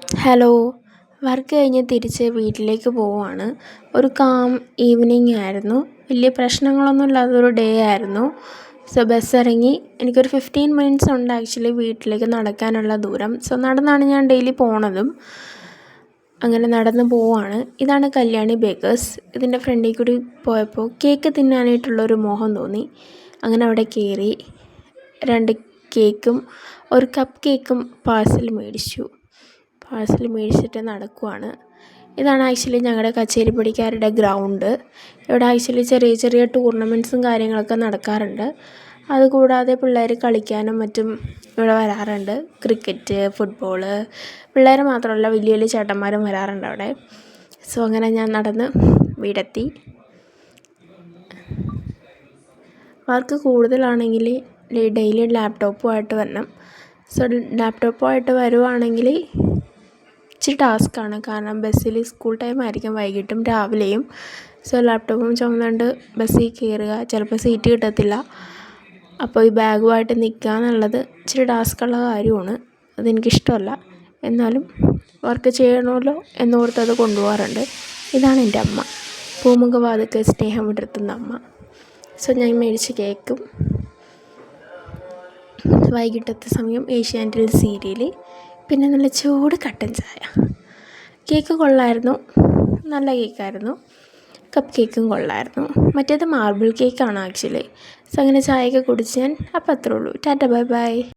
Hello. Work കഴിഞ്ഞ് തിരിച്ച് വീട്ടിലേക്ക് പോവുകയാണ്. ഒരു കാം ഈവനിങ് ആയിരുന്നു. വലിയ പ്രശ്നങ്ങളൊന്നും ഇല്ലാത്തൊരു ഡേ ആയിരുന്നു. സോ ബസ് ഇറങ്ങി. എനിക്കൊരു 15 മിനിറ്റ്സ് ഉണ്ട് ആക്ച്വലി വീട്ടിലേക്ക് നടക്കാനുള്ള ദൂരം. സോ നടന്നാണ് ഞാൻ ഡെയിലി പോണതും. അങ്ങനെ നടന്ന് പോവുകയാണ്. ഇതാണ് കല്യാണി ബേക്കേഴ്സ്. ഇതിൻ്റെ ഫ്രണ്ടിൽ കൂടി പോയപ്പോൾ കേക്ക് തിന്നാനായിട്ടുള്ളൊരു മോഹം തോന്നി. അങ്ങനെ അവിടെ കയറി 2 കേക്കും ഒരു കപ്പ് കേക്കും പാഴ്സൽ മേടിച്ചിട്ട് നടക്കുവാണ്. ഇതാണ് ആക്ച്വലി ഞങ്ങളുടെ കച്ചേരിപ്പടിക്കാരുടെ ഗ്രൗണ്ട്. ഇവിടെ ആക്ച്വലി ചെറിയ ചെറിയ ടൂർണമെൻറ്റ്സും കാര്യങ്ങളൊക്കെ നടക്കാറുണ്ട്. അതുകൂടാതെ പിള്ളേർ കളിക്കാനും മറ്റും ഇവിടെ വരാറുണ്ട്. Cricket, football. പിള്ളേർ മാത്രമല്ല, വലിയ വലിയ ചേട്ടന്മാരും വരാറുണ്ട് അവിടെ. സോ അങ്ങനെ ഞാൻ നടന്ന് വീടെത്തി. വർക്ക് കൂടുതലാണെങ്കിൽ ഡെയിലി ലാപ്ടോപ്പുമായിട്ട് വരണം. സോ ലാപ്ടോപ്പുമായിട്ട് വരുവാണെങ്കിൽ ഇച്ചിരി ടാസ്ക്കാണ്. കാരണം ബസ്സിൽ സ്കൂൾ ടൈം ആയിരിക്കും, വൈകിട്ടും രാവിലെയും. സോ ലാപ്ടോപ്പും ചുമന്നുകൊണ്ട് ബസ്സിൽ കയറുക, ചിലപ്പോൾ സീറ്റ് കിട്ടത്തില്ല. അപ്പോൾ ഈ ബാഗുമായിട്ട് നിൽക്കുക എന്നുള്ളത് ഇച്ചിരി ടാസ്ക്കുള്ള കാര്യമാണ്. അതെനിക്കിഷ്ടമല്ല. എന്നാലും വർക്ക് ചെയ്യണമല്ലോ എന്നോർത്തത് കൊണ്ടുപോകാറുണ്ട്. ഇതാണ് എൻ്റെ അമ്മ, പൂമുഖവാതിൽക്കൽ സ്നേഹം വിടർത്തുന്ന അമ്മ. സോ ഞാൻ മേടിച്ച കേക്കും വൈകിട്ടത്തെ സമയം ഏഷ്യാനെറ്റിൽ സീരിയൽ, പിന്നെ നല്ല ചൂട് കട്ടൻ ചായ. കേക്ക് കൊള്ളായിരുന്നു, നല്ല കേക്കായിരുന്നു. കപ്പ് കേക്കും കൊള്ളായിരുന്നു. മറ്റേത് മാർബിൾ കേക്കാണ് ആക്ച്വലി. സോ അങ്ങനെ ചായയൊക്കെ കുടിച്ച് ഞാൻ അപ്പോൾ അത്രേ ഉള്ളൂ. Tata bye bye.